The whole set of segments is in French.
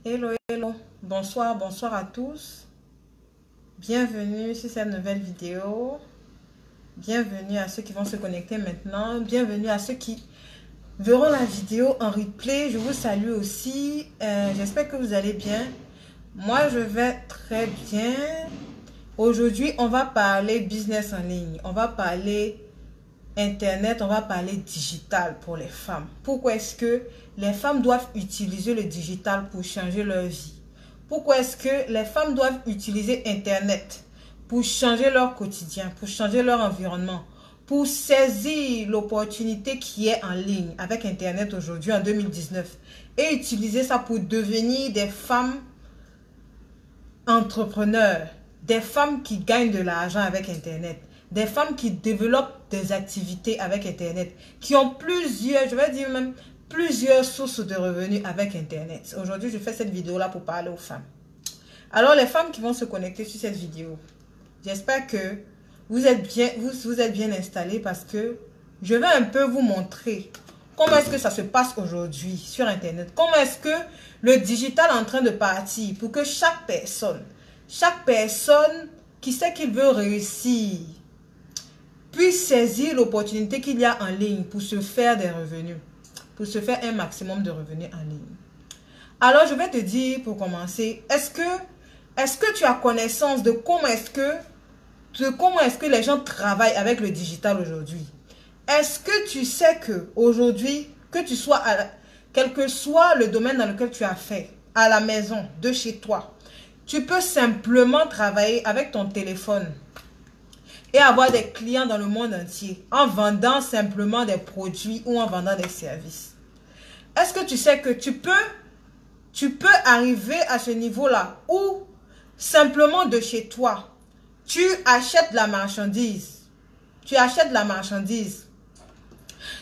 Hello, hello. Bonsoir, bonsoir à tous. Bienvenue sur cette nouvelle vidéo. Bienvenue à ceux qui vont se connecter maintenant. Bienvenue à ceux qui verront la vidéo en replay. Je vous salue aussi. J'espère que vous allez bien. Moi, je vais très bien. Aujourd'hui, on va parler business en ligne. On va parler Internet, on va parler digital pour les femmes. Pourquoi est-ce que les femmes doivent utiliser le digital pour changer leur vie? Pourquoi est-ce que les femmes doivent utiliser Internet pour changer leur quotidien, pour changer leur environnement, pour saisir l'opportunité qui est en ligne avec Internet aujourd'hui en 2019 et utiliser ça pour devenir des femmes entrepreneurs, des femmes qui gagnent de l'argent avec Internet, des femmes qui développent des activités avec Internet, qui ont plusieurs, je vais dire même plusieurs sources de revenus avec Internet. Aujourd'hui, je fais cette vidéo-là pour parler aux femmes. Alors, les femmes qui vont se connecter sur cette vidéo, j'espère que vous êtes bien installés parce que je vais un peu vous montrer comment est-ce que ça se passe aujourd'hui sur Internet. Comment est-ce que le digital est en train de partir pour que chaque personne qui sait qu'il veut réussir, puisse saisir l'opportunité qu'il y a en ligne pour se faire des revenus, pour se faire un maximum de revenus en ligne. Alors, je vais te dire pour commencer, est-ce que tu as connaissance de comment est-ce que les gens travaillent avec le digital aujourd'hui? Est-ce que tu sais que aujourd'hui, que tu sois, quel que soit le domaine dans lequel tu as fait, à la maison, de chez toi, tu peux simplement travailler avec ton téléphone et avoir des clients dans le monde entier en vendant simplement des produits ou en vendant des services. Est-ce que tu sais que tu peux arriver à ce niveau-là où simplement de chez toi, tu achètes la marchandise. Tu achètes la marchandise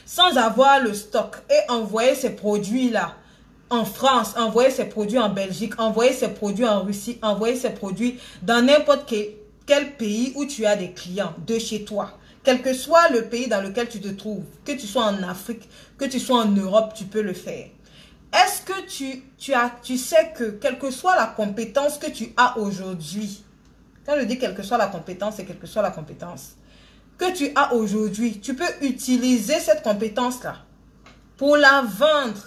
sans avoir le stock et envoyer ces produits-là en France, envoyer ces produits en Belgique, envoyer ces produits en Russie, envoyer ces produits dans n'importe quel pays où tu as des clients de chez toi. Quel que soit le pays dans lequel tu te trouves, que tu sois en Afrique, que tu sois en Europe, tu peux le faire. Est-ce que tu sais que quelle que soit la compétence que tu as aujourd'hui, quand je dis quelle que soit la compétence, c'est quelle que soit la compétence que tu as aujourd'hui, tu peux utiliser cette compétence-là pour la vendre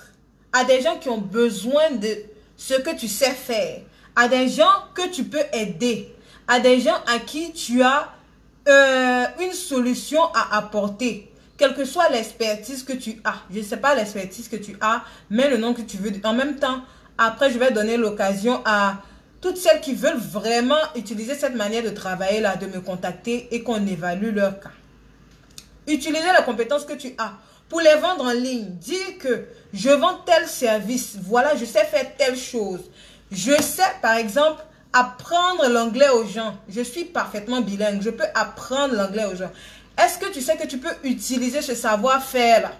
à des gens qui ont besoin de ce que tu sais faire, à des gens que tu peux aider, à des gens à qui tu as une solution à apporter, quelle que soit l'expertise que tu as. Je ne sais pas l'expertise que tu as, mais le nom que tu veux. En même temps, après, je vais donner l'occasion à toutes celles qui veulent vraiment utiliser cette manière de travailler là, de me contacter et qu'on évalue leur cas. Utiliser les compétences que tu as pour les vendre en ligne. Dire que je vends tel service, voilà, je sais faire telle chose. Je sais, par exemple, apprendre l'anglais aux gens. Je suis parfaitement bilingue, je peux apprendre l'anglais aux gens. Est-ce que tu sais que tu peux utiliser ce savoir-faire là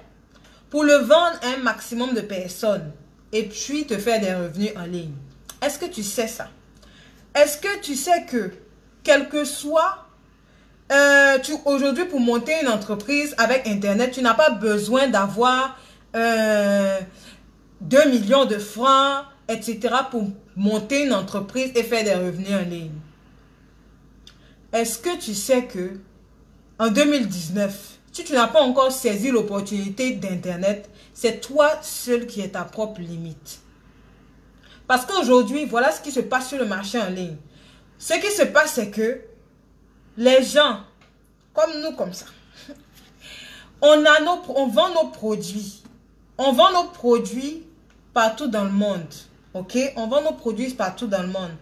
pour le vendre à un maximum de personnes et puis te faire des revenus en ligne? Est-ce que tu sais ça? Est-ce que tu sais que, quel que soit, aujourd'hui pour monter une entreprise avec Internet, tu n'as pas besoin d'avoir 2 millions de francs, etc. pour monter une entreprise et faire des revenus en ligne? Est-ce que tu sais que en 2019, si tu n'as pas encore saisi l'opportunité d'Internet, c'est toi seul qui es ta propre limite? Parce qu'aujourd'hui, voilà ce qui se passe sur le marché en ligne. Ce qui se passe, c'est que les gens, comme nous, comme ça, on vend nos produits. On vend nos produits partout dans le monde. Ok? On vend nos produits partout dans le monde.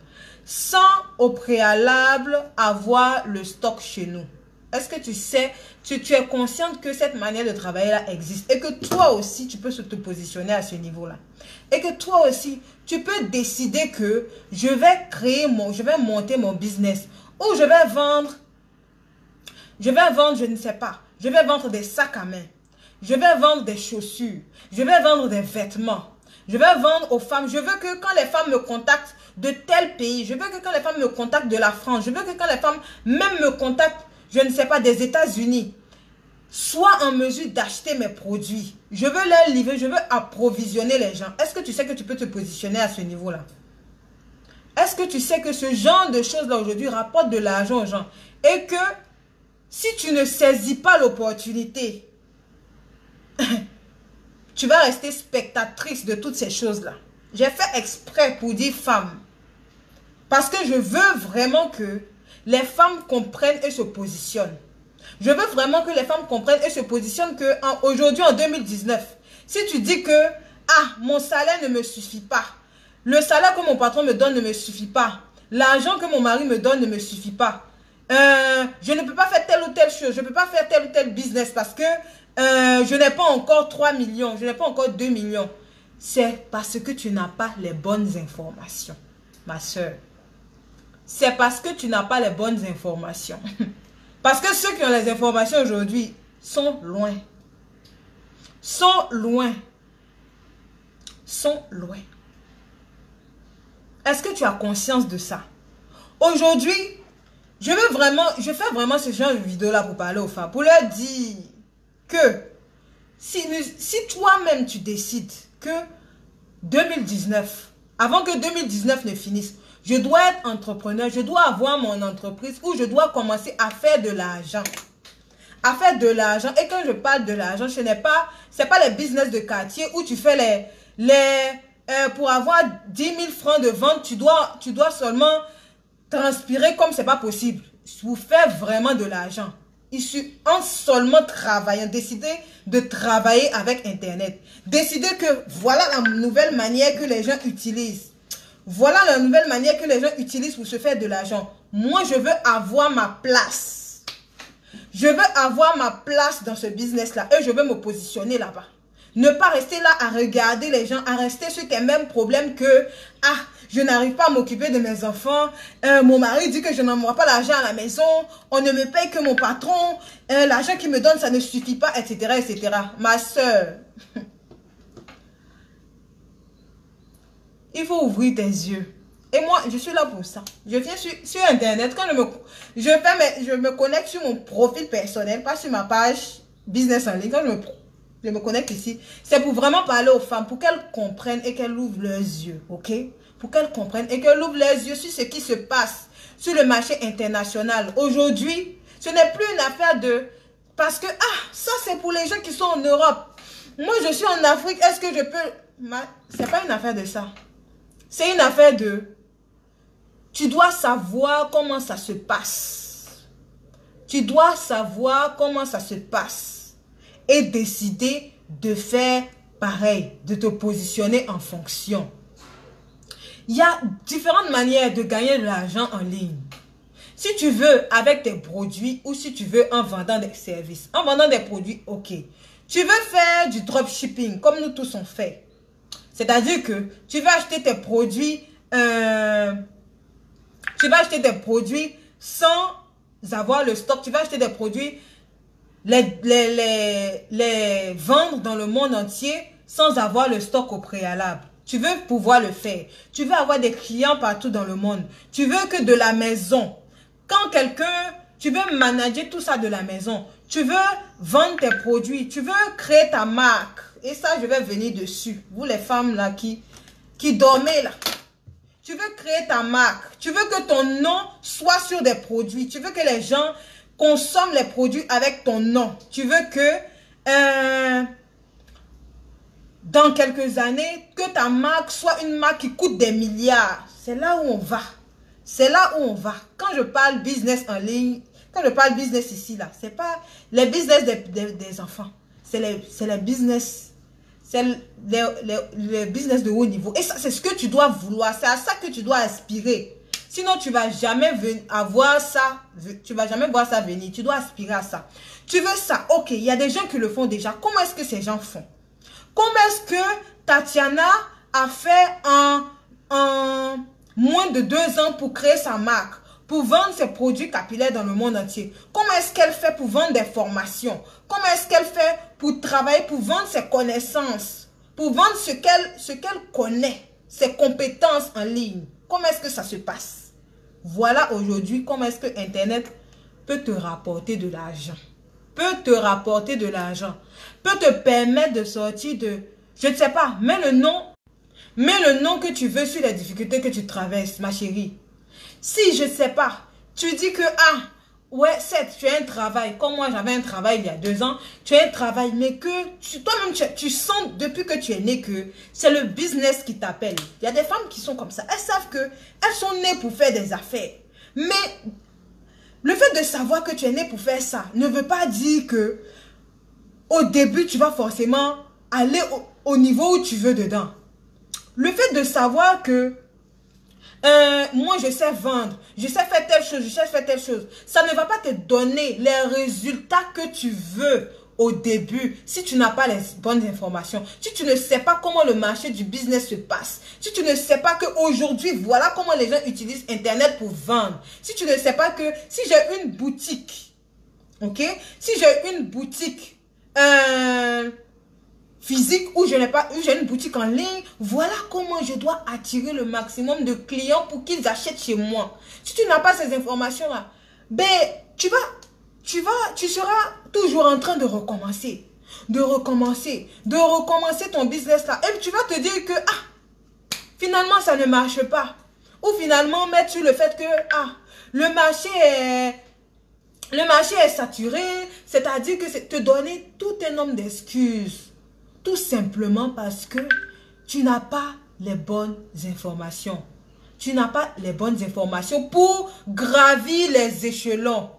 Sans au préalable avoir le stock chez nous. Est-ce que tu sais, tu es consciente que cette manière de travailler-là existe et que toi aussi, tu peux te positionner à ce niveau-là. Et que toi aussi, tu peux décider que je vais monter mon business ou je vais vendre, je ne sais pas, je vais vendre des sacs à main, je vais vendre des chaussures, je vais vendre des vêtements, je vais vendre aux femmes. Je veux que quand les femmes me contactent de tel pays, je veux que quand les femmes me contactent de la France, je veux que quand les femmes même me contactent, je ne sais pas, des États-Unis, soient en mesure d'acheter mes produits. Je veux leur livrer, je veux approvisionner les gens. Est-ce que tu sais que tu peux te positionner à ce niveau-là? Est-ce que tu sais que ce genre de choses-là aujourd'hui rapporte de l'argent aux gens? Et que si tu ne saisis pas l'opportunité, tu vas rester spectatrice de toutes ces choses-là. J'ai fait exprès pour dire femme. Parce que je veux vraiment que les femmes comprennent et se positionnent. Je veux vraiment que les femmes comprennent et se positionnent qu'aujourd'hui, en 2019, si tu dis que mon salaire ne me suffit pas, le salaire que mon patron me donne ne me suffit pas, l'argent que mon mari me donne ne me suffit pas, je ne peux pas faire telle ou telle chose, je ne peux pas faire tel ou tel business parce que je n'ai pas encore 3 millions, je n'ai pas encore 2 millions. C'est parce que tu n'as pas les bonnes informations, ma soeur. C'est parce que tu n'as pas les bonnes informations. Parce que ceux qui ont les informations aujourd'hui sont loin. Sont loin. Sont loin. Est-ce que tu as conscience de ça? Aujourd'hui, je fais vraiment ce genre de vidéo-là pour parler aux femmes. Pour leur dire que si toi-même tu décides que 2019, avant que 2019 ne finisse, je dois être entrepreneur, je dois avoir mon entreprise où je dois commencer à faire de l'argent. À faire de l'argent. Et quand je parle de l'argent, c'est pas les business de quartier où tu fais pour avoir 10 000 francs de vente, tu dois seulement transpirer comme c'est pas possible. Vous faites vraiment de l'argent. En seulement travaillant, décider de travailler avec Internet. Décider que voilà la nouvelle manière que les gens utilisent. Voilà la nouvelle manière que les gens utilisent pour se faire de l'argent. Moi, je veux avoir ma place. Je veux avoir ma place dans ce business-là et je veux me positionner là-bas. Ne pas rester là à regarder les gens, à rester sur les mêmes problèmes que je n'arrive pas à m'occuper de mes enfants, mon mari dit que je n'envoie pas l'argent à la maison, on ne me paye que mon patron, l'argent qu'il me donne, ça ne suffit pas, etc., etc. Ma soeur, il faut ouvrir tes yeux. Et moi, je suis là pour ça. Je viens sur Internet, quand je me connecte sur mon profil personnel, pas sur ma page business en ligne, quand je me connecte ici, c'est pour vraiment parler aux femmes, pour qu'elles comprennent et qu'elles ouvrent leurs yeux, ok? Pour qu'elles comprennent et qu'elles ouvrent leurs yeux sur ce qui se passe sur le marché international. Aujourd'hui, ce n'est plus une affaire de... Parce que, ça c'est pour les gens qui sont en Europe. Moi, je suis en Afrique, est-ce que je peux... C'est pas une affaire de ça. C'est une affaire de... Tu dois savoir comment ça se passe. Tu dois savoir comment ça se passe. Et décider de faire pareil, de te positionner en fonction. Il y a différentes manières de gagner de l'argent en ligne. Si tu veux avec tes produits ou si tu veux en vendant des services. En vendant des produits, ok. Tu veux faire du dropshipping comme nous tous on fait. C'est-à-dire que tu vas acheter tes produits, sans avoir le stock. Tu vas acheter des produits, les vendre dans le monde entier sans avoir le stock au préalable. Tu veux pouvoir le faire. Tu veux avoir des clients partout dans le monde. Tu veux que de la maison, tu veux manager tout ça de la maison. Tu veux vendre tes produits. Tu veux créer ta marque. Et ça, je vais venir dessus. Vous les femmes là qui dormez là. Tu veux créer ta marque. Tu veux que ton nom soit sur des produits. Tu veux que les gens consomment les produits avec ton nom. Tu veux que dans quelques années, que ta marque soit une marque qui coûte des milliards. C'est là où on va. C'est là où on va. Quand je parle business en ligne, quand je parle business ici, là, c'est pas les business des enfants. C'est les business. C'est le business de haut niveau. Et ça, c'est ce que tu dois vouloir. C'est à ça que tu dois aspirer. Sinon, tu ne vas jamais avoir ça. Tu ne vas jamais voir ça venir. Tu dois aspirer à ça. Tu veux ça. Ok, il y a des gens qui le font déjà. Comment est-ce que ces gens font? Comment est-ce que Tatiana a fait en moins de 2 ans pour créer sa marque? Pour vendre ses produits capillaires dans le monde entier. Comment est-ce qu'elle fait pour vendre des formations? Comment est-ce qu'elle fait pour travailler, pour vendre ses connaissances? Pour vendre ce qu'elle connaît, ses compétences en ligne? Comment est-ce que ça se passe? Voilà aujourd'hui comment est-ce que Internet peut te rapporter de l'argent. peut te rapporter de l'argent, peut te permettre de sortir de, je ne sais pas, mets le nom que tu veux sur les difficultés que tu traverses, ma chérie. Si, je ne sais pas, tu dis que, ah, ouais, certes, tu as un travail, comme moi j'avais un travail il y a 2 ans, tu as un travail, mais que toi-même, tu sens depuis que tu es né que c'est le business qui t'appelle. Il y a des femmes qui sont comme ça, elles savent qu'elles sont nées pour faire des affaires. Mais le fait de savoir que tu es né pour faire ça ne veut pas dire que au début, tu vas forcément aller au niveau où tu veux dedans. Le fait de savoir que moi, je sais vendre, je sais faire telle chose, je sais faire telle chose. Ça ne va pas te donner les résultats que tu veux au début si tu n'as pas les bonnes informations. Si tu ne sais pas comment le marché du business se passe. Si tu ne sais pas qu'aujourd'hui, voilà comment les gens utilisent Internet pour vendre. Si tu ne sais pas que si j'ai une boutique, ok? Si j'ai une boutique physique ou j'ai une boutique en ligne, voilà comment je dois attirer le maximum de clients pour qu'ils achètent chez moi. Si tu n'as pas ces informations-là, ben, tu seras toujours en train de recommencer ton business-là. Et tu vas te dire que, ah, finalement, ça ne marche pas. Ou finalement, mettre sur le fait que, ah, le marché est saturé, c'est-à-dire que c'est te donner tout un nombre d'excuses. Tout simplement parce que tu n'as pas les bonnes informations. Tu n'as pas les bonnes informations pour gravir les échelons.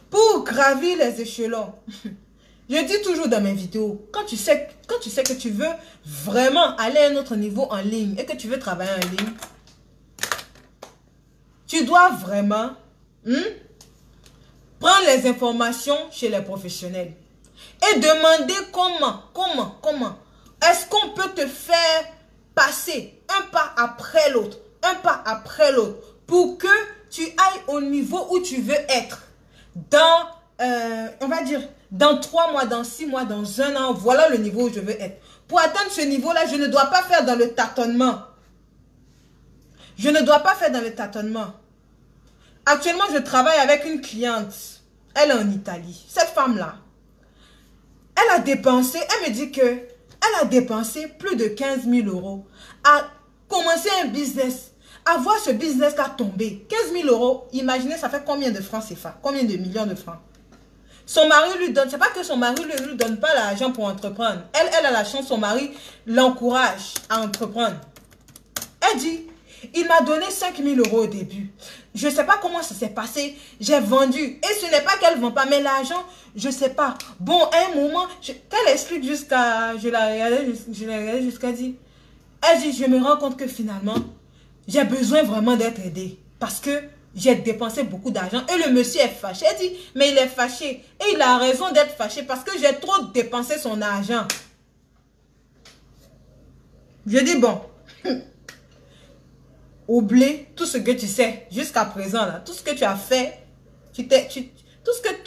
Pour gravir les échelons. Je dis toujours dans mes vidéos, quand tu sais que tu veux vraiment aller à un autre niveau en ligne et que tu veux travailler en ligne, tu dois vraiment prendre les informations chez les professionnels. Et demander comment est-ce qu'on peut te faire passer un pas après l'autre, pour que tu ailles au niveau où tu veux être. Dans, on va dire, dans 3 mois, dans 6 mois, dans 1 an, voilà le niveau où je veux être. Pour atteindre ce niveau-là, je ne dois pas faire dans le tâtonnement. Je ne dois pas faire dans le tâtonnement. Actuellement, je travaille avec une cliente. Elle est en Italie. Cette femme-là, elle a dépensé, elle me dit que elle a dépensé plus de 15 000 € à commencer un business, à voir ce business-là tomber. 15 000 €, imaginez, ça fait combien de francs CFA? Combien de millions de francs? Son mari lui donne, c'est pas que son mari ne lui donne pas l'argent pour entreprendre. Elle a la chance, son mari l'encourage à entreprendre. Elle dit, il m'a donné 5 000 € au début. Je ne sais pas comment ça s'est passé. J'ai vendu. Et ce n'est pas qu'elle ne vend pas. Mais l'argent, je ne sais pas. Bon, à un moment, qu'elle explique jusqu'à... Je l'ai regardé jusqu'à dire. Elle dit, je me rends compte que finalement, j'ai besoin vraiment d'être aidée. Parce que j'ai dépensé beaucoup d'argent. Et le monsieur est fâché. Elle dit, mais il est fâché. Et il a raison d'être fâché parce que j'ai trop dépensé son argent. Je dis, bon... Oublie tout ce que tu sais jusqu'à présent, là, tout ce que tu as fait, tous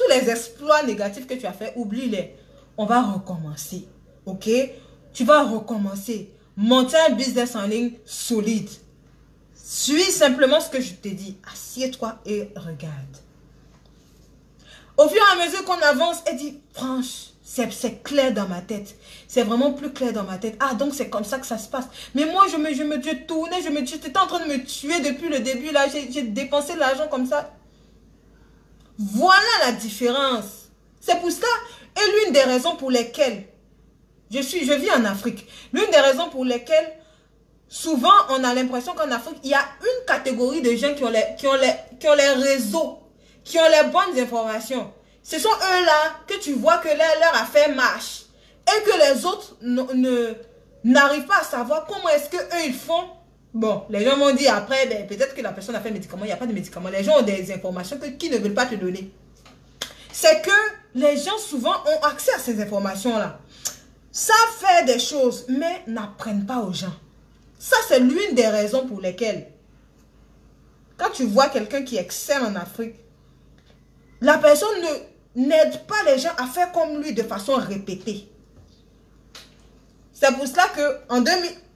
les exploits négatifs que tu as fait, oublie-les. On va recommencer, ok? Tu vas recommencer. Monter un business en ligne solide. Suis simplement ce que je te dis. Assieds-toi et regarde. Au fur et à mesure qu'on avance, elle dit, franchement, c'est clair dans ma tête. C'est vraiment plus clair dans ma tête. Ah, donc c'est comme ça que ça se passe. Mais moi, je tournais, j'étais en train de me tuer depuis le début. Là, j'ai dépensé de l'argent comme ça. Voilà la différence. C'est pour ça. Et l'une des raisons pour lesquelles je vis en Afrique. L'une des raisons pour lesquelles souvent on a l'impression qu'en Afrique, il y a une catégorie de gens qui ont les réseaux, qui ont les bonnes informations. Ce sont eux-là que tu vois que leur affaire marche. Et que les autres n'arrivent pas à savoir comment est-ce qu'eux ils font. Bon, les gens m'ont dit après, ben, peut-être que la personne a fait un médicament, il n'y a pas de médicament. Les gens ont des informations qui ne veulent pas te donner. C'est que les gens souvent ont accès à ces informations-là. Savent faire des choses, mais n'apprennent pas aux gens. Ça, c'est l'une des raisons pour lesquelles, quand tu vois quelqu'un qui excelle en Afrique, la personne n'aide pas les gens à faire comme lui de façon répétée. C'est pour cela que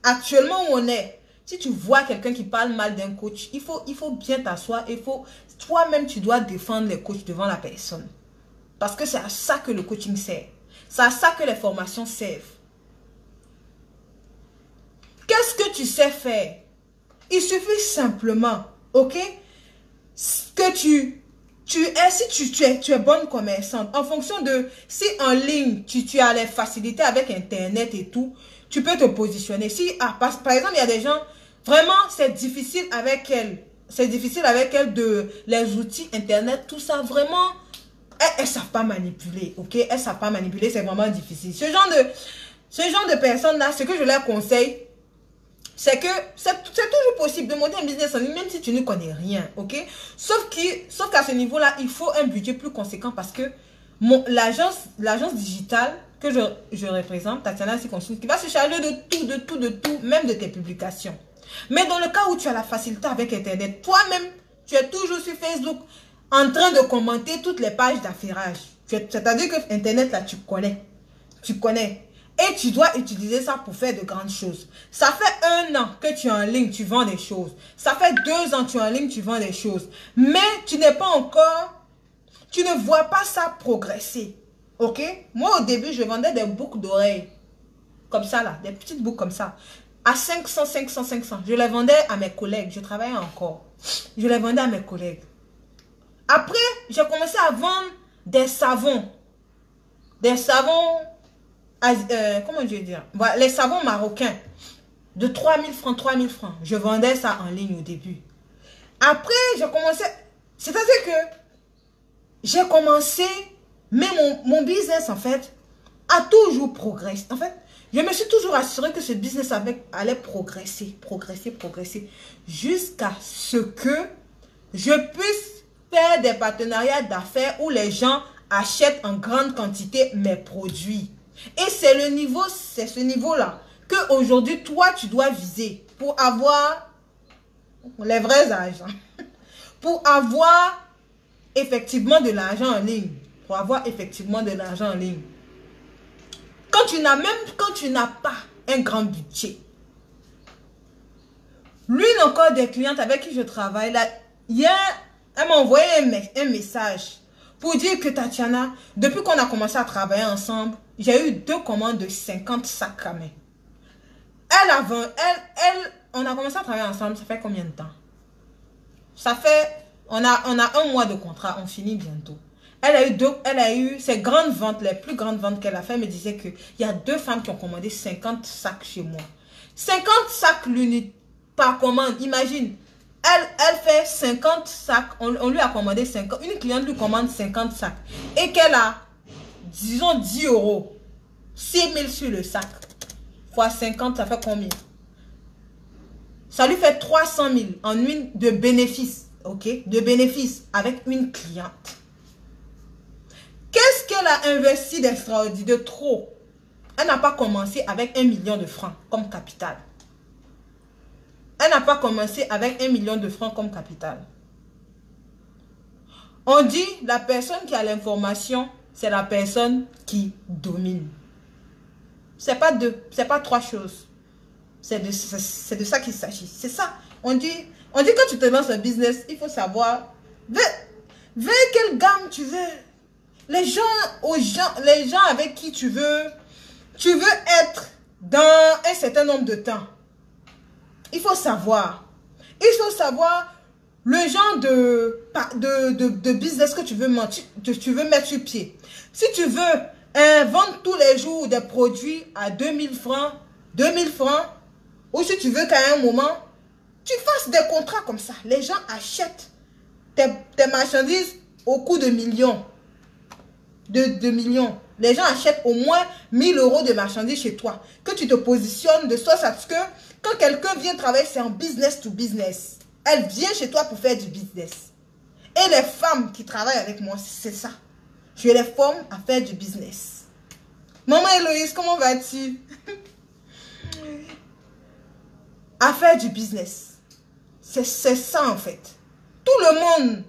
actuellement où on est, si tu vois quelqu'un qui parle mal d'un coach, il faut bien t'asseoir. Toi-même, tu dois défendre les coachs devant la personne. Parce que c'est à ça que le coaching sert. C'est à ça que les formations servent. Qu'est-ce que tu sais faire? Il suffit simplement, ok, que tu es bonne commerçante, en fonction de, si en ligne, tu as les facilités avec Internet et tout, tu peux te positionner. Si, par exemple, il y a des gens, vraiment, c'est difficile avec elles. C'est difficile avec elles de, les outils Internet, tout ça, vraiment, elles ne savent pas manipuler, ok? Elles ne savent pas manipuler, c'est vraiment difficile. Ce genre de personnes-là, ce que je leur conseille, c'est que c'est toujours possible de monter un business en ligne, même si tu ne connais rien, ok? Sauf qu'à ce niveau-là, il faut un budget plus conséquent parce que l'agence digitale que je représente, Tatiana Consult, qui va se charger de tout, même de tes publications. Mais dans le cas où tu as la facilité avec Internet, toi-même, tu es toujours sur Facebook en train de commenter toutes les pages d'affairage. C'est-à-dire que Internet, là, tu connais. Tu connais. Et tu dois utiliser ça pour faire de grandes choses. Ça fait 1 an que tu es en ligne, tu vends des choses. Ça fait 2 ans que tu es en ligne, tu vends des choses. Mais tu n'es pas encore... Tu ne vois pas ça progresser. Ok? Moi, au début, je vendais des boucles d'oreilles. Comme ça, là. Des petites boucles comme ça. À 500. Je les vendais à mes collègues. Je travaillais encore. Je les vendais à mes collègues. Après, j'ai commencé à vendre des savons. Des savons... comment je vais dire? Voilà, les savons marocains. De 3000 francs. Je vendais ça en ligne au début. Après, j'ai commencé... C'est-à-dire que j'ai commencé... Mais mon business, en fait, a toujours progressé. En fait, je me suis toujours assuré que ce business allait progresser. Jusqu'à ce que je puisse faire des partenariats d'affaires où les gens achètent en grande quantité mes produits. Et c'est ce niveau-là que aujourd'hui toi, tu dois viser pour avoir les vrais argents. Pour avoir effectivement de l'argent en ligne. Quand tu n'as pas un grand budget. L'une encore des clientes avec qui je travaille, là, hier, elle m'a envoyé un message pour dire que Tatiana, depuis qu'on a commencé à travailler ensemble, j'ai eu 2 commandes de 50 sacs à main. On a commencé à travailler ensemble, ça fait combien de temps? On a 1 mois de contrat, on finit bientôt. Elle a eu ses grandes ventes, les plus grandes ventes qu'elle a fait, me disait qu'il y a 2 femmes qui ont commandé 50 sacs chez moi. 50 sacs l'unité par commande, imagine. Elle fait 50 sacs, on lui a commandé 50, une cliente lui commande 50 sacs. Et qu'elle a, disons 10 €, 6 000 sur le sac. Fois 50, ça fait combien? Ça lui fait 300 000 en une de bénéfices, ok? De bénéfices avec une cliente. Qu'est-ce qu'elle a investi d'extraordinaire, de trop? Elle n'a pas commencé avec 1 million de francs comme capital. Elle n'a pas commencé avec 1 million de francs comme capital. On dit la personne qui a l'information, c'est la personne qui domine. C'est pas 3 choses. C'est de ça qu'il s'agit. C'est ça. On dit quand tu te lances un business, il faut savoir vers quelle gamme tu veux. Les gens avec qui tu veux être dans un certain nombre de temps. Il faut savoir. Le genre de business que tu veux mettre sur pied. Si tu veux vendre tous les jours des produits à 2000 francs, ou si tu veux qu'à un moment, tu fasses des contrats comme ça. Les gens achètent tes marchandises au coût de millions. De millions. Les gens achètent au moins 1000 € de marchandises chez toi. Que tu te positionnes de sorte à ce que quand quelqu'un vient travailler, c'est en business to business. Elle vient chez toi pour faire du business. Et les femmes qui travaillent avec moi, c'est ça. Je les forme à faire du business. Maman Héloïse, comment vas-tu? À faire du business. C'est ça en fait. Tout le monde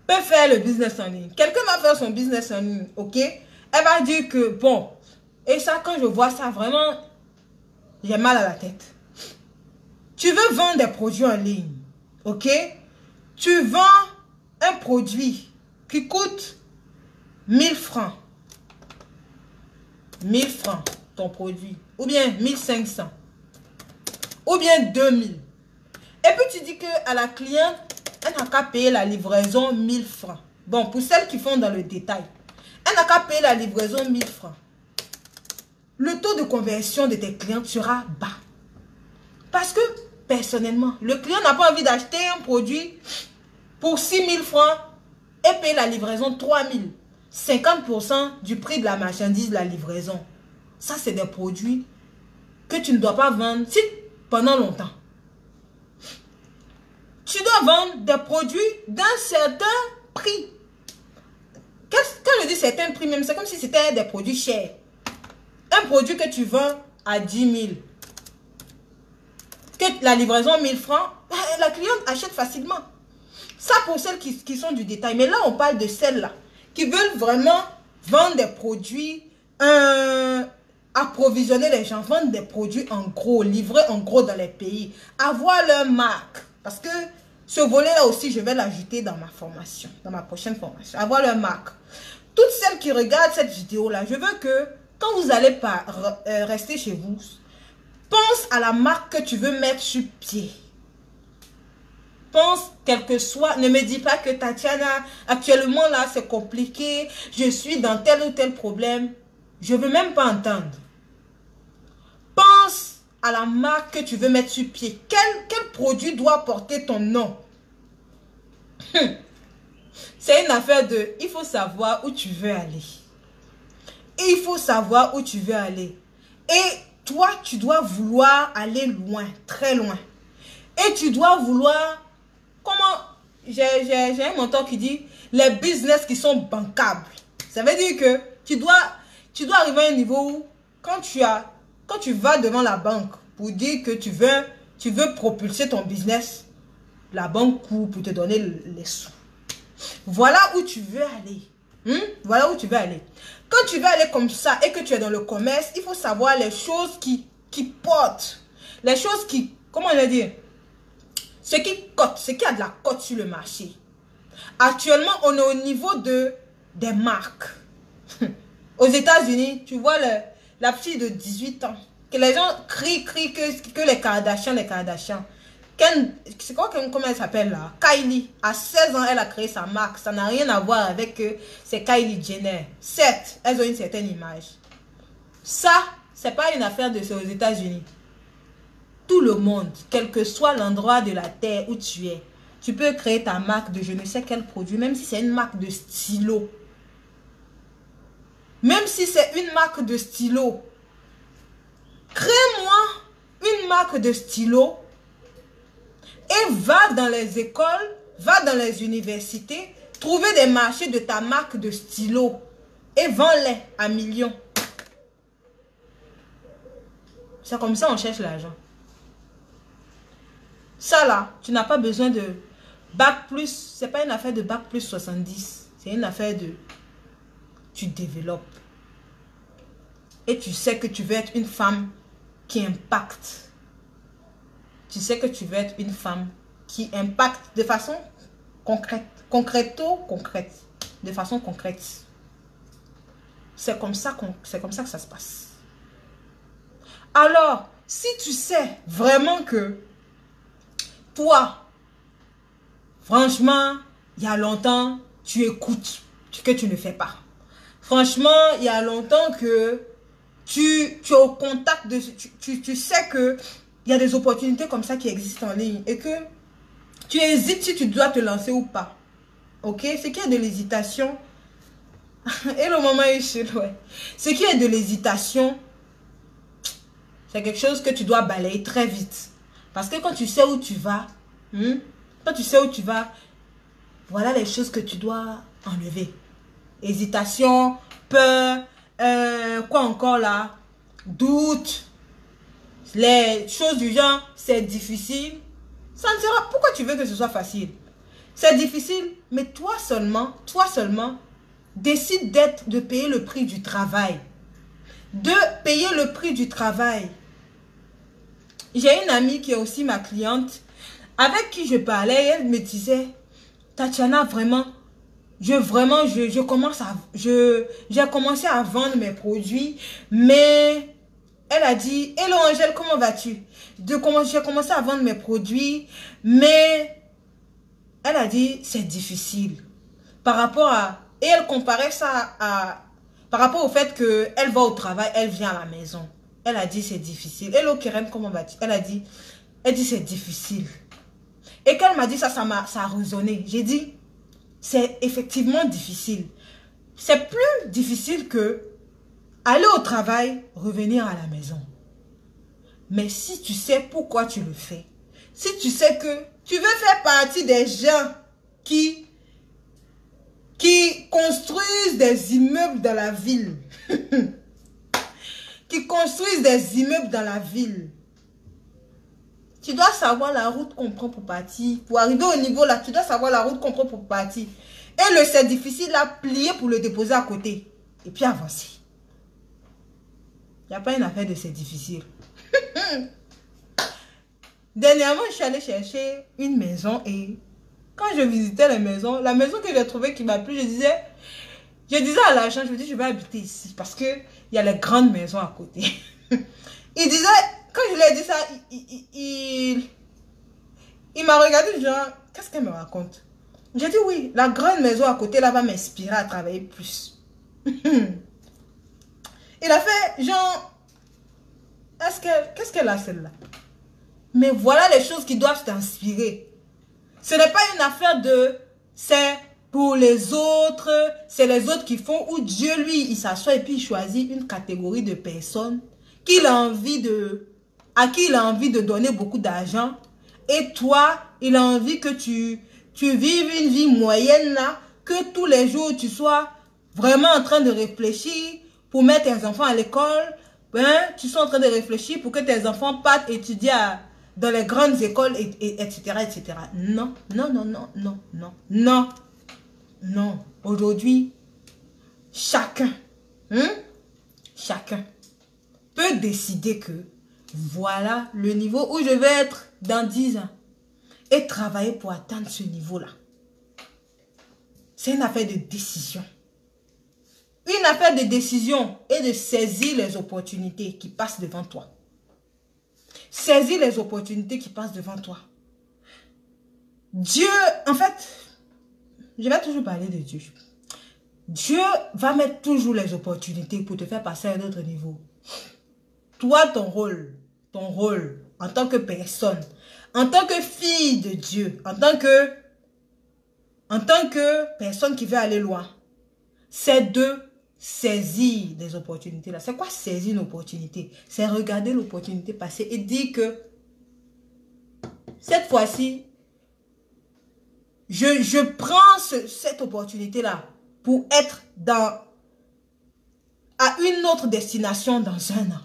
peut faire le business en ligne. Quelqu'un va faire son business en ligne, ok? Elle va dire que, bon, et ça, quand je vois ça, vraiment, j'ai mal à la tête. Tu veux vendre des produits en ligne, ok? Tu vends un produit qui coûte 1000 francs. 1000 francs, ton produit. Ou bien 1500. Ou bien 2000. Et puis tu dis que à la cliente, elle n'a qu'à payer la livraison 1000 francs. Bon, pour celles qui font dans le détail, elle n'a qu'à payer la livraison 1000 francs. Le taux de conversion de tes clientes sera bas. Parce que, personnellement, le client n'a pas envie d'acheter un produit pour 6000 francs et payer la livraison 3000. 50% du prix de la marchandise, la livraison. Ça, c'est des produits que tu ne dois pas vendre pendant longtemps. Tu dois vendre des produits d'un certain prix. Quand je dis certain prix, même, c'est comme si c'était des produits chers. Un produit que tu vends à 10 000. Que la livraison 1000 francs, la cliente achète facilement. Ça pour celles qui sont du détail. Mais là, on parle de celles-là qui veulent vraiment vendre des produits, approvisionner les gens, vendre des produits en gros, livrer en gros dans les pays, avoir leur marque. Parce que ce volet-là aussi, je vais l'ajouter dans ma formation, dans ma prochaine formation. Avoir leur marque. Toutes celles qui regardent cette vidéo-là, je veux que quand vous allez rester chez vous, pense à la marque que tu veux mettre sur pied. Pense, quel que soit, ne me dis pas que Tatiana, actuellement là, c'est compliqué, je suis dans tel ou tel problème. Je ne veux même pas entendre. Pense à la marque que tu veux mettre sur pied. Quel produit doit porter ton nom? C'est une affaire de, il faut savoir où tu veux aller. Et il faut savoir où tu veux aller. Et toi, tu dois vouloir aller loin, très loin. Et tu dois vouloir, j'ai un mentor qui dit, les business qui sont bancables. Ça veut dire que tu dois arriver à un niveau où, quand tu vas devant la banque pour dire que tu veux propulser ton business, la banque court pour te donner les sous. Voilà où tu veux aller. Voilà où tu veux aller. Quand tu veux aller comme ça et que tu es dans le commerce, il faut savoir les choses qui portent. Les choses qui, comment on va dire, ce qui cote, ce qui a de la cote sur le marché. Actuellement, on est au niveau des marques. Aux États-Unis, tu vois la fille de 18 ans, que les gens crient que les Kardashians. C'est quoi, comment elle s'appelle là? Kylie. À 16 ans, elle a créé sa marque. Ça n'a rien à voir avec c'est Kylie Jenner. Certes, elles ont une certaine image. Ça, c'est pas une affaire de aux États-Unis. Tout le monde, quel que soit l'endroit de la terre où tu es, tu peux créer ta marque de je ne sais quel produit, même si c'est une marque de stylo. Même si c'est une marque de stylo. Crée-moi une marque de stylo et va dans les écoles, va dans les universités, trouver des marchés de ta marque de stylo et vends-les à millions. C'est comme ça on cherche l'argent. Ça là, tu n'as pas besoin de bac plus, c'est pas une affaire de bac plus 70. C'est une affaire de, tu développes. Et tu sais que tu veux être une femme qui impacte. Tu sais que tu veux être une femme qui impacte de façon concrète. Concrète. De façon concrète. C'est comme ça que ça se passe. Alors, si tu sais vraiment que toi, franchement, il y a longtemps, tu écoutes que tu ne fais pas. Franchement, il y a longtemps que tu es au contact de... Tu sais que il y a des opportunités comme ça qui existent en ligne et que tu hésites si tu dois te lancer ou pas. Ok? Ce qui est de l'hésitation... et le moment est chaud, ouais. Ce qui est de l'hésitation, c'est quelque chose que tu dois balayer très vite. Parce que quand tu sais où tu vas, voilà les choses que tu dois enlever. Hésitation, peur, quoi encore là? Doute. Les choses du genre, c'est difficile. Ça ne sera... Pourquoi tu veux que ce soit facile? C'est difficile, mais toi seulement, décide de payer le prix du travail. De payer le prix du travail. J'ai une amie qui est aussi ma cliente, avec qui je parlais, et elle me disait, Tatiana, vraiment, j'ai commencé à vendre mes produits, mais elle a dit, hello Angèle, comment vas-tu? J'ai commencé à vendre mes produits, mais elle a dit, c'est difficile. Et elle comparait ça par rapport au fait qu'elle va au travail, elle vient à la maison. Elle a dit, c'est difficile. Hello Keren, comment vas-tu? Elle dit, c'est difficile. Et quand elle m'a dit ça, ça a résonné. J'ai dit, c'est effectivement difficile. C'est plus difficile que aller au travail, revenir à la maison. Mais si tu sais pourquoi tu le fais, si tu sais que tu veux faire partie des gens qui construisent des immeubles dans la ville, qui construisent des immeubles dans la ville, tu dois savoir la route qu'on prend pour partir. Pour arriver au niveau là, tu dois savoir la route qu'on prend pour partir. Et c'est difficile à plier pour le déposer à côté. Et puis avancer. Il n'y a pas une affaire de c'est difficile. Dernièrement, je suis allée chercher une maison et quand je visitais la maison que j'ai trouvée qui m'a plu, je disais à l'agent, je me dis, je vais habiter ici parce qu'il y a les grandes maisons à côté. Il disait, quand je lui ai dit ça, il m'a regardé genre, qu'est-ce qu'elle me raconte? J'ai dit oui, la grande maison à côté là va m'inspirer à travailler plus. Il a fait genre, qu'est-ce qu'elle a celle-là? Mais voilà les choses qui doivent t'inspirer. Ce n'est pas une affaire de, c'est pour les autres, c'est les autres qui font, ou Dieu lui, il s'assoit et puis il choisit une catégorie de personnes à qui il a envie de donner beaucoup d'argent. Et toi, il a envie que tu vives une vie moyenne là, que tous les jours tu sois vraiment en train de réfléchir pour mettre tes enfants à l'école. Hein? Tu sois en train de réfléchir pour que tes enfants partent étudier dans les grandes écoles, etc., etc. Non, non, non, non, non, non, non, non. Aujourd'hui, chacun peut décider que voilà le niveau où je vais être dans 10 ans et travailler pour atteindre ce niveau-là. C'est une affaire de décision. Une affaire de décision et de saisir les opportunités qui passent devant toi. Saisis les opportunités qui passent devant toi. Dieu, en fait, je vais toujours parler de Dieu. Dieu va mettre toujours les opportunités pour te faire passer à un autre niveau. Toi, ton rôle en tant que personne, en tant que fille de Dieu, en tant que personne qui veut aller loin, c'est de saisir des opportunités là. C'est quoi saisir une opportunité? C'est regarder l'opportunité passer et dire que cette fois-ci, je prends cette opportunité là pour être à une autre destination dans un an.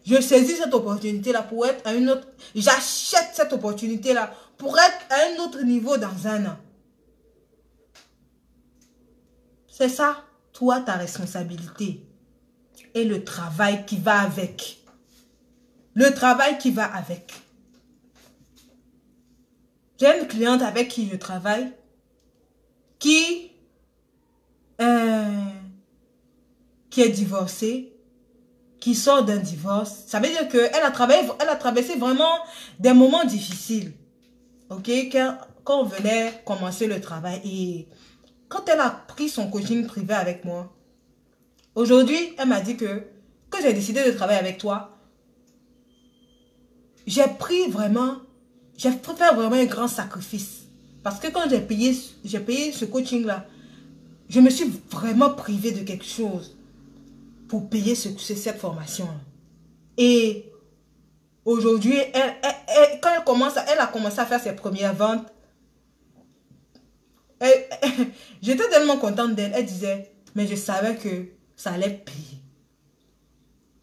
Je saisis cette opportunité là pour être à une autre. J'achète cette opportunité là pour être à un autre niveau dans un an. C'est ça, toi, ta responsabilité. Et le travail qui va avec. Le travail qui va avec. J'ai une cliente avec qui je travaille qui est divorcée, qui sort d'un divorce. Ça veut dire qu'elle a traversé vraiment des moments difficiles. Ok? Quand on venait commencer le travail et quand elle a pris son coaching privé avec moi, aujourd'hui, elle m'a dit que j'ai décidé de travailler avec toi, j'ai fait vraiment un grand sacrifice. Parce que quand j'ai payé ce coaching-là, je me suis vraiment privée de quelque chose pour payer cette formation. Et aujourd'hui, quand elle a commencé à faire ses premières ventes, j'étais tellement contente d'elle. Elle disait, mais je savais que ça allait payer.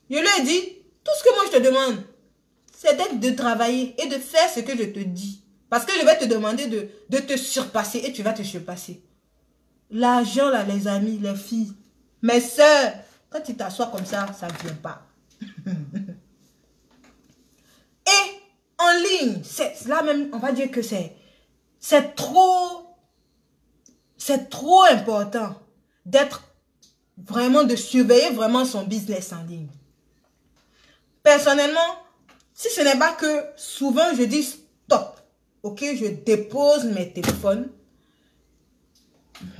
Je lui ai dit, tout ce que moi je te demande, c'est de travailler et de faire ce que je te dis. Parce que je vais te demander de te surpasser et tu vas te surpasser. L'argent là, les amis, les filles, mes soeurs, quand tu t'assois comme ça ne vient pas. Et en ligne, là même, on va dire que c'est trop c'est trop important de surveiller vraiment son business en ligne. Personnellement, si ce n'est pas que souvent je dis stop, ok, je dépose mes téléphones,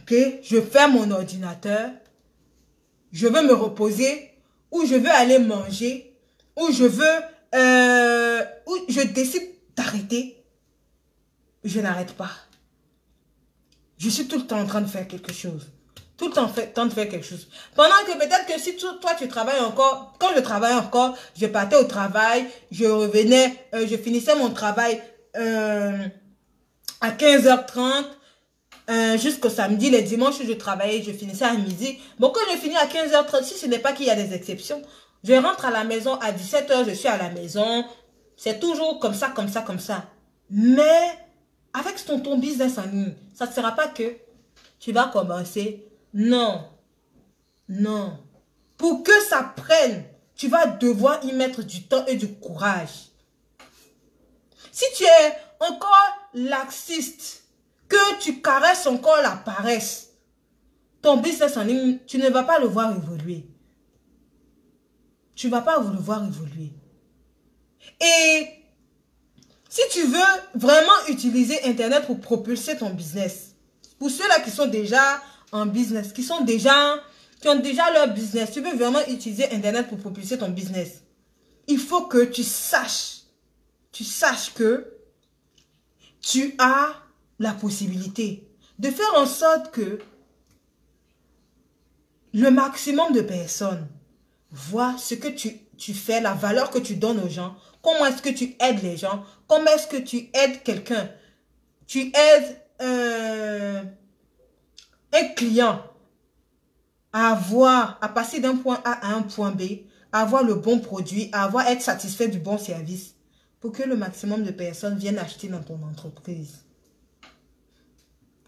ok, je ferme mon ordinateur, je veux me reposer, ou je veux aller manger, ou je décide d'arrêter, je n'arrête pas. Je suis tout le temps en train de faire quelque chose. Tout le temps de faire quelque chose. Pendant que peut-être que si toi tu travailles encore, quand je travaillais encore, je partais au travail, je revenais, je finissais mon travail à 15h30, jusqu'au samedi, les dimanches où je travaillais, je finissais à midi. Bon, quand je finis à 15h30, si ce n'est pas qu'il y a des exceptions, je rentre à la maison à 17h, je suis à la maison. C'est toujours comme ça, comme ça, comme ça. Mais avec ton business en ligne, ça ne sera pas que tu vas commencer. Non. Non. Pour que ça prenne, tu vas devoir y mettre du temps et du courage. Si tu es encore laxiste, que tu caresses encore la paresse, ton business en ligne, tu ne vas pas le voir évoluer. Tu ne vas pas le voir évoluer. Et si tu veux vraiment utiliser Internet pour propulser ton business, pour ceux-là qui sont déjà en business, qui ont déjà leur business, tu veux vraiment utiliser Internet pour propulser ton business, il faut que tu saches que tu as la possibilité de faire en sorte que le maximum de personnes voient ce que tu fais, la valeur que tu donnes aux gens, comment est-ce que tu aides les gens, comment est-ce que tu aides quelqu'un. Tu aides un client à passer d'un point A à un point B, à avoir le bon produit, à être satisfait du bon service, pour que le maximum de personnes viennent acheter dans ton entreprise.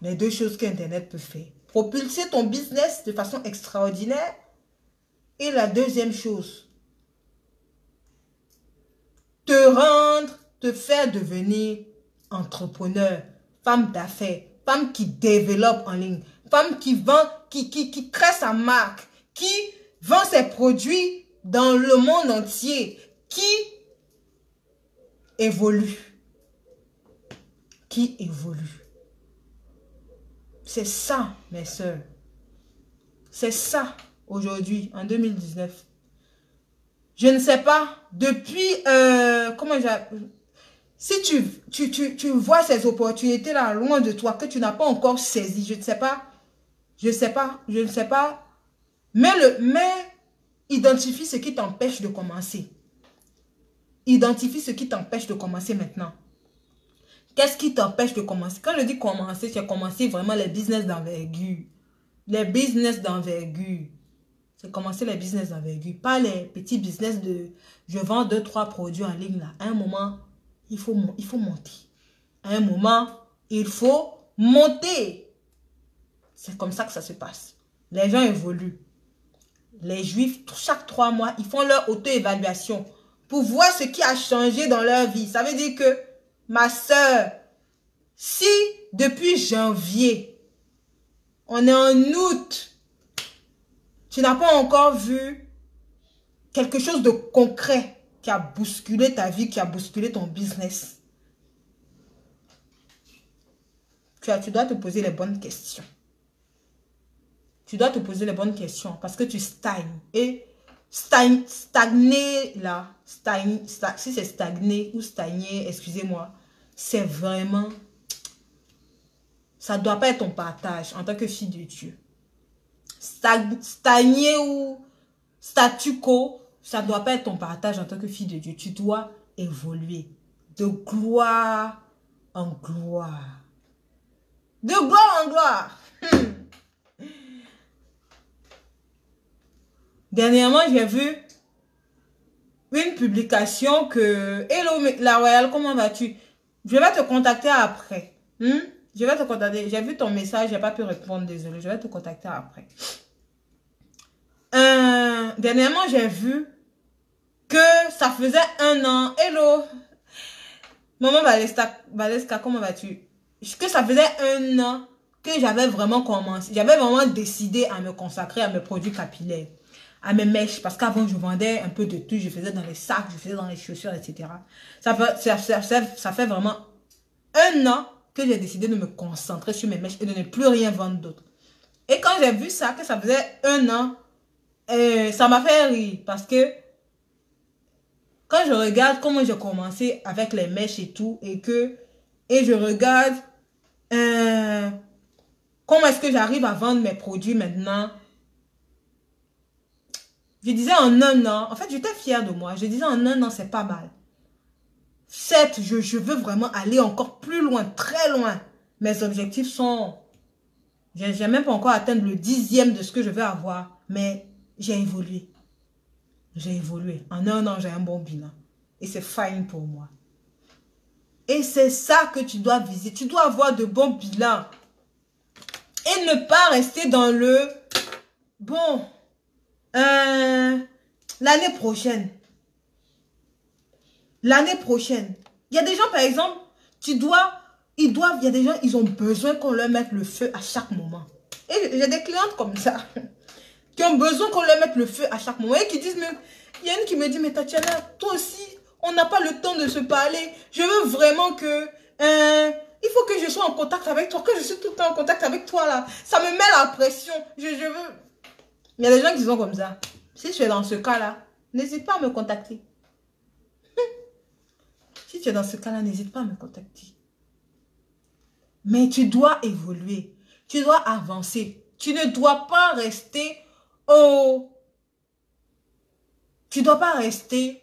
Les deux choses qu'Internet peut faire. Propulser ton business de façon extraordinaire. Et la deuxième chose, te faire devenir entrepreneur, femme d'affaires, femme qui développe en ligne, femme qui vend, qui crée sa marque, qui vend ses produits dans le monde entier, qui évolue. Qui évolue. C'est ça, mes sœurs. C'est ça, aujourd'hui, en 2019. Je ne sais pas, depuis, si tu vois ces opportunités-là loin de toi, que tu n'as pas encore saisi, je ne sais pas, mais identifie ce qui t'empêche de commencer. Identifie ce qui t'empêche de commencer maintenant. Qu'est-ce qui t'empêche de commencer? Quand je dis commencer, c'est commencer vraiment les business d'envergure. Les business d'envergure. C'est commencer les business d'envergure. Pas les petits business de je vends 2-3 produits en ligne là. À un moment, il faut monter. À un moment, il faut monter. C'est comme ça que ça se passe. Les gens évoluent. Les Juifs, chaque 3 mois, ils font leur auto-évaluation pour voir ce qui a changé dans leur vie. Ça veut dire que, ma soeur, si depuis janvier, on est en août, tu n'as pas encore vu quelque chose de concret qui a bousculé ta vie, qui a bousculé ton business, tu dois te poser les bonnes questions. Tu dois te poser les bonnes questions parce que tu stagnes. Et stagner là, si c'est stagner ou stagner, excusez-moi, c'est vraiment, ça ne doit pas être ton partage en tant que fille de Dieu. Stagner ou statu quo, ça ne doit pas être ton partage en tant que fille de Dieu. Tu dois évoluer de gloire en gloire. De gloire en gloire. Dernièrement, j'ai vu une publication que... Hello, la Royale, comment vas-tu? Je vais te contacter après. Je vais te contacter. J'ai vu ton message, j'ai pas pu répondre, désolé. Je vais te contacter après. Dernièrement, j'ai vu que ça faisait 1 an. Hello. Maman Valeska, comment vas-tu? Que ça faisait 1 an que j'avais vraiment commencé, j'avais vraiment décidé à me consacrer à mes produits capillaires, à mes mèches, parce qu'avant je vendais un peu de tout, je faisais dans les sacs, je faisais dans les chaussures, etc. Ça fait vraiment 1 an que j'ai décidé de me concentrer sur mes mèches et de ne plus rien vendre d'autre. Et quand j'ai vu ça, que ça faisait 1 an, ça m'a fait rire parce que quand je regarde comment j'ai commencé avec les mèches et tout, et je regarde comment est-ce que j'arrive à vendre mes produits maintenant, je disais en 1 an, en fait j'étais fière de moi, je disais en 1 an c'est pas mal. Certes, je veux vraiment aller encore plus loin, très loin. Mes objectifs sont, j'ai même pas encore atteint le 10e de ce que je veux avoir, mais j'ai évolué. J'ai évolué. En 1 an, j'ai un bon bilan. Et c'est fine pour moi. Et c'est ça que tu dois viser. Tu dois avoir de bons bilans. Et ne pas rester dans le... Bon, l'année prochaine. L'année prochaine. Il y a des gens, par exemple, il y a des gens, ils ont besoin qu'on leur mette le feu à chaque moment. Et j'ai des clientes comme ça, qui ont besoin qu'on leur mette le feu à chaque moment. Et qui disent, mais il y a une qui me dit, mais Tatiana, toi aussi, on n'a pas le temps de se parler. Je veux vraiment que, il faut que je sois en contact avec toi, que je suis tout le temps en contact avec toi là. Ça me met la pression. Je veux... Il y a des gens qui sont comme ça. Si tu es dans ce cas-là, n'hésite pas à me contacter. Si tu es dans ce cas-là, n'hésite pas à me contacter. Mais tu dois évoluer. Tu dois avancer. Tu ne dois pas rester au... Tu ne dois pas rester...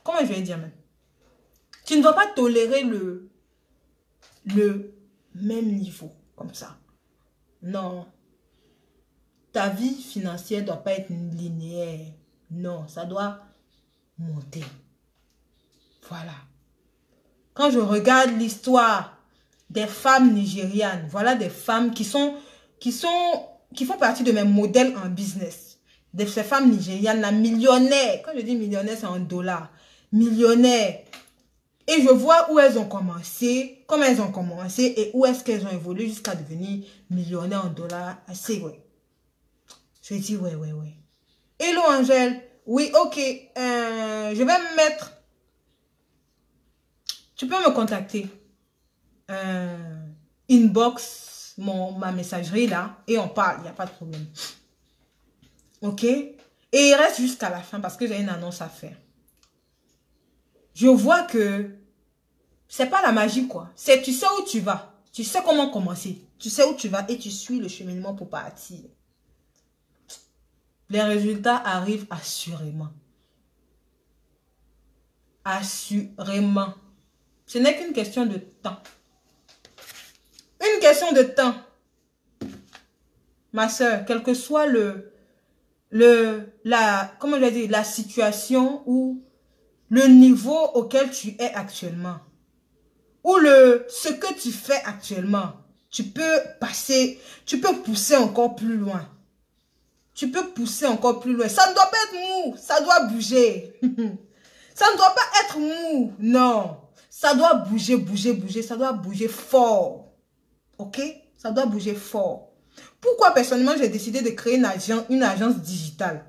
Comment je vais dire même? Tu ne dois pas tolérer le même niveau comme ça. Non. Ta vie financière ne doit pas être linéaire. Non, ça doit monter. Voilà. Quand je regarde l'histoire des femmes nigérianes, voilà des femmes qui font partie de mes modèles en business. Ces femmes nigérianes, la millionnaire. Quand je dis millionnaire, c'est en dollars. Millionnaire. Et je vois où elles ont commencé, comment elles ont commencé et où est-ce qu'elles ont évolué jusqu'à devenir millionnaires en dollars. Assez, ouais. Je dis, ouais. Hello, Angèle. Oui, ok. Je vais me mettre... Tu peux me contacter. Inbox, ma messagerie là. Et on parle, il n'y a pas de problème. Ok? Et il reste jusqu'à la fin parce que j'ai une annonce à faire. Je vois que c'est pas la magie quoi. C'est tu sais où tu vas. Tu sais comment commencer. Tu sais où tu vas et tu suis le cheminement pour partir. Les résultats arrivent assurément. Assurément. Ce n'est qu'une question de temps. Une question de temps. Ma soeur, quel que soit comment je vais dire, la situation ou le niveau auquel tu es actuellement, ou ce que tu fais actuellement, tu peux pousser encore plus loin. Tu peux pousser encore plus loin. Ça ne doit pas être mou, ça doit bouger. Ça ne doit pas être mou, non. Ça doit bouger, ça doit bouger fort. Ok? Ça doit bouger fort. Pourquoi personnellement j'ai décidé de créer une agence digitale?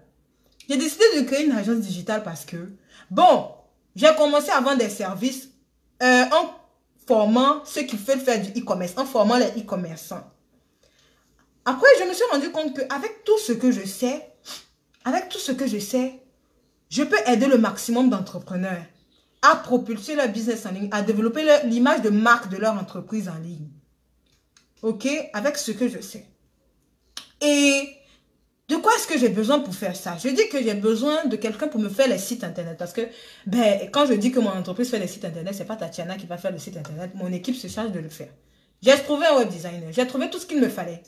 J'ai décidé de créer une agence digitale parce que, bon, j'ai commencé à vendre des services en formant ceux qui veulent faire du e-commerce, en formant les e-commerçants. Après, je me suis rendu compte qu'avec tout ce que je sais, je peux aider le maximum d'entrepreneurs à propulser leur business en ligne, à développer l'image de marque de leur entreprise en ligne. Ok? Avec ce que je sais. Et de quoi est-ce que j'ai besoin pour faire ça? Je dis que j'ai besoin de quelqu'un pour me faire les sites internet. Parce que, quand je dis que mon entreprise fait les sites internet, c'est pas Tatiana qui va faire le site internet. Mon équipe se charge de le faire. J'ai trouvé un web designer. J'ai trouvé tout ce qu'il me fallait.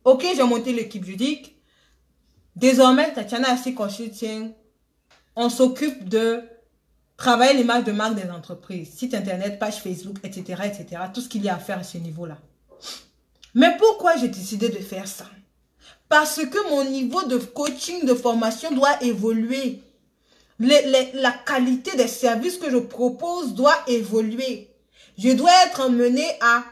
Ok, j'ai monté l'équipe. Je dis, désormais, Tatiana Assis Consulting, on s'occupe de travailler l'image de marque des entreprises. Site internet, page Facebook, etc., etc. Tout ce qu'il y a à faire à ce niveau-là. Mais pourquoi j'ai décidé de faire ça? Parce que mon niveau de coaching, de formation doit évoluer. La qualité des services que je propose doit évoluer. Je dois être emmené à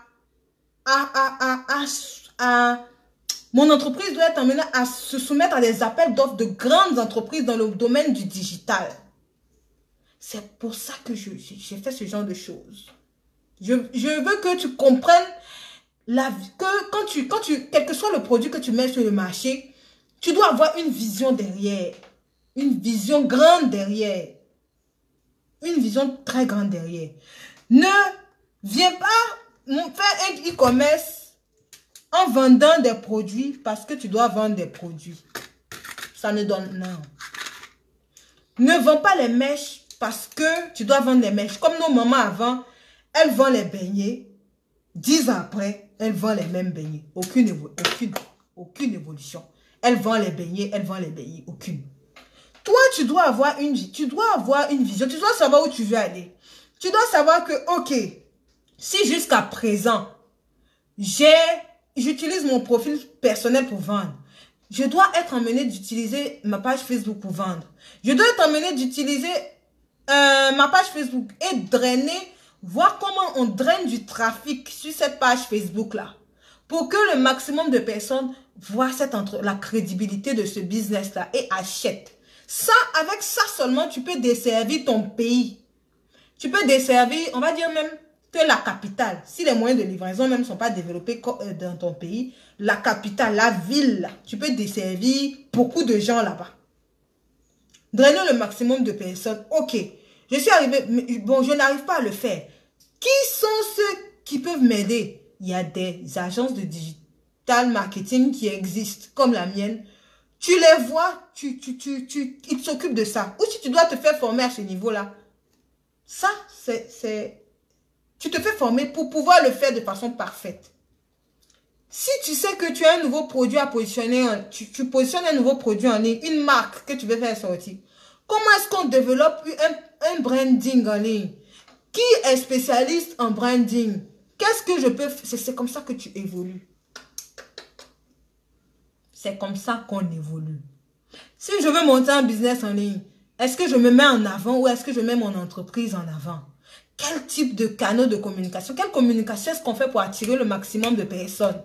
mon entreprise doit être amenée à se soumettre à des appels d'offres de grandes entreprises dans le domaine du digital. C'est pour ça que j'ai fait ce genre de choses. Je veux que tu comprennes que quel que soit le produit que tu mets sur le marché, tu dois avoir une vision derrière. Une vision grande derrière. Une vision très grande derrière. Ne viens pas faire un e-commerce en vendant des produits parce que tu dois vendre des produits. Ça ne donne rien. Ne vends pas les mèches parce que tu dois vendre les mèches. Comme nos mamans avant, elles vendent les beignets. 10 ans après, elles vendent les mêmes beignets. Aucune évolution. Elles vendent les beignets, aucune. Toi, tu dois avoir une vision, tu dois savoir où tu veux aller. Tu dois savoir que, ok, si jusqu'à présent, j'utilise mon profil personnel pour vendre, je dois être amené d'utiliser ma page Facebook pour vendre. Je dois être amené d'utiliser ma page Facebook et drainer, voir comment on draine du trafic sur cette page Facebook-là. Pour que le maximum de personnes voient la crédibilité de ce business-là et achètent. Ça, avec ça seulement, tu peux desservir ton pays. Tu peux desservir, on va dire même, que la capitale. Si les moyens de livraison même ne sont pas développés dans ton pays, la capitale, la ville, tu peux desservir beaucoup de gens là-bas. Drainer le maximum de personnes. Ok, je suis arrivé, bon, je n'arrive pas à le faire. Qui sont ceux qui peuvent m'aider? Il y a des agences de digital marketing qui existent, comme la mienne. Tu les vois, ils s'occupent de ça. Ou si tu dois te faire former à ce niveau-là, ça, tu te fais former pour pouvoir le faire de façon parfaite. Si tu sais que tu as un nouveau produit à positionner, tu positionnes un nouveau produit en ligne, une marque que tu veux faire sortir, comment est-ce qu'on développe un branding en ligne? Qui est spécialiste en branding? Qu'est-ce que je peux faire? C'est comme ça que tu évolues. C'est comme ça qu'on évolue. Si je veux monter un business en ligne, est-ce que je me mets en avant ou est-ce que je mets mon entreprise en avant? Quel type de canaux de communication? Quelle communication est-ce qu'on fait pour attirer le maximum de personnes?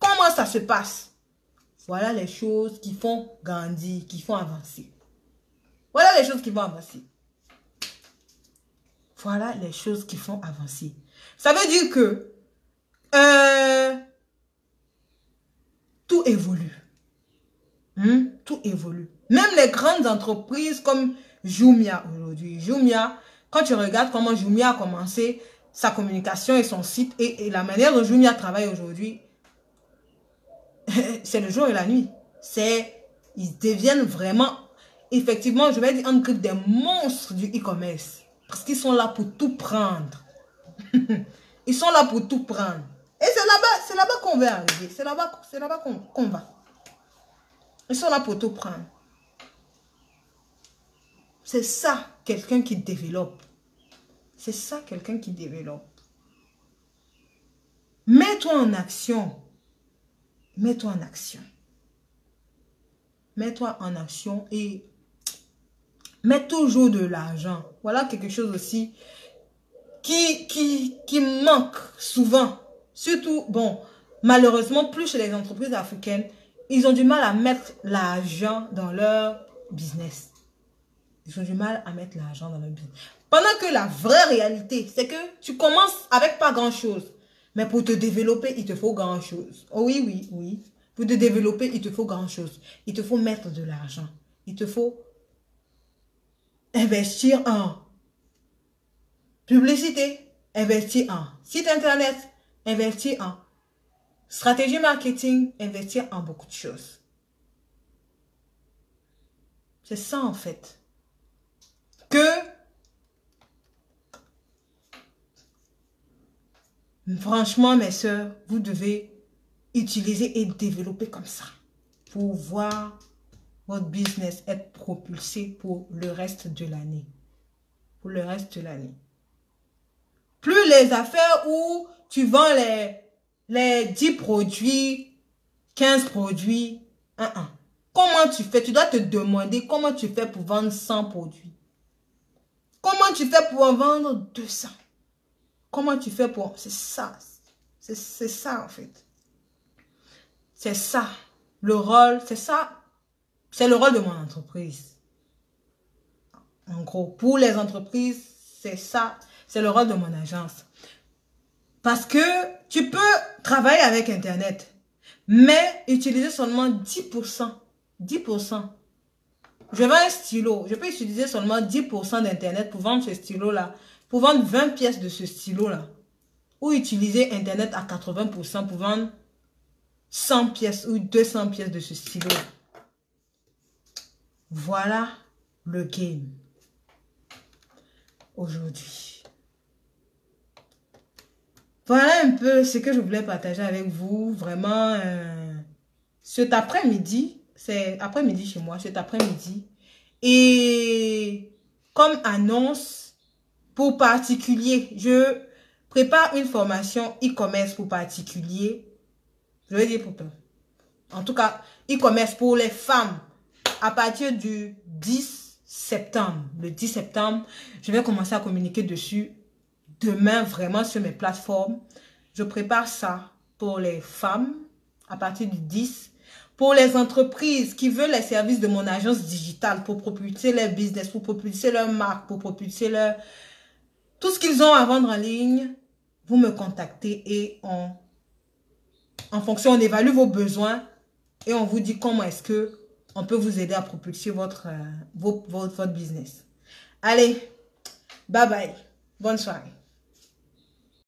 Comment ça se passe? Voilà les choses qui font grandir, qui font avancer. Voilà les choses qui vont avancer. Voilà les choses qui font avancer. Ça veut dire que tout évolue. Tout évolue. Même les grandes entreprises comme Jumia aujourd'hui. Jumia, quand tu regardes comment Jumia a commencé sa communication et son site et la manière dont Jumia travaille aujourd'hui, c'est le jour et la nuit. Ils deviennent vraiment, effectivement, je vais dire, en griffe des monstres du e-commerce. Parce qu'ils sont là pour tout prendre. Ils sont là pour tout prendre. Et c'est là-bas qu'on veut arriver. C'est là-bas qu'on va. Ils sont là pour tout prendre. C'est ça, quelqu'un qui développe. C'est ça, quelqu'un qui développe. Mets-toi en action. Mets-toi en action. Mets-toi en action et mets toujours de l'argent. Voilà quelque chose aussi qui manque souvent. Surtout, bon, malheureusement, plus chez les entreprises africaines, ils ont du mal à mettre l'argent dans leur business. Ils ont du mal à mettre l'argent dans leur business. Pendant que la vraie réalité, c'est que tu commences avec pas grand-chose. Mais pour te développer, il te faut grand-chose. Oh oui, oui, oui. Pour te développer, il te faut grand-chose. Il te faut mettre de l'argent. Il te faut investir en publicité, investir en site internet, investir en stratégie marketing, investir en beaucoup de choses. C'est ça en fait. Que franchement, mes sœurs, vous devez utiliser et développer comme ça pour voir votre business être propulsé pour le reste de l'année. Pour le reste de l'année. Plus les affaires où tu vends les 10 produits, 15 produits, Comment tu fais? Tu dois te demander comment tu fais pour vendre 100 produits. Comment tu fais pour en vendre 200? Comment tu fais pour... C'est ça. C'est ça, en fait. C'est ça. Le rôle, c'est ça. C'est le rôle de mon entreprise. En gros, pour les entreprises, c'est ça. C'est le rôle de mon agence. Parce que tu peux travailler avec Internet, mais utiliser seulement 10%. 10%. Je vends un stylo. Je peux utiliser seulement 10% d'Internet pour vendre ce stylo-là. Pour vendre 20 pièces de ce stylo-là. Ou utiliser Internet à 80% pour vendre 100 pièces ou 200 pièces de ce stylo-là. Voilà le game. Aujourd'hui. Voilà un peu ce que je voulais partager avec vous. Vraiment, cet après-midi, c'est après-midi chez moi, cet après-midi. Et comme annonce pour particulier, je prépare une formation e-commerce pour particulier. Je vais dire pour peu. En tout cas, e-commerce pour les femmes. À partir du 10 septembre. Le 10 septembre, je vais commencer à communiquer dessus. Demain, vraiment sur mes plateformes. Je prépare ça pour les femmes à partir du 10. Pour les entreprises qui veulent les services de mon agence digitale pour propulser leur business, pour propulser leur marque, pour propulser leur... tout ce qu'ils ont à vendre en ligne, vous me contactez et en fonction, on évalue vos besoins et on vous dit comment est-ce que on peut vous aider à propulser votre business. Allez, bye bye. Bonne soirée.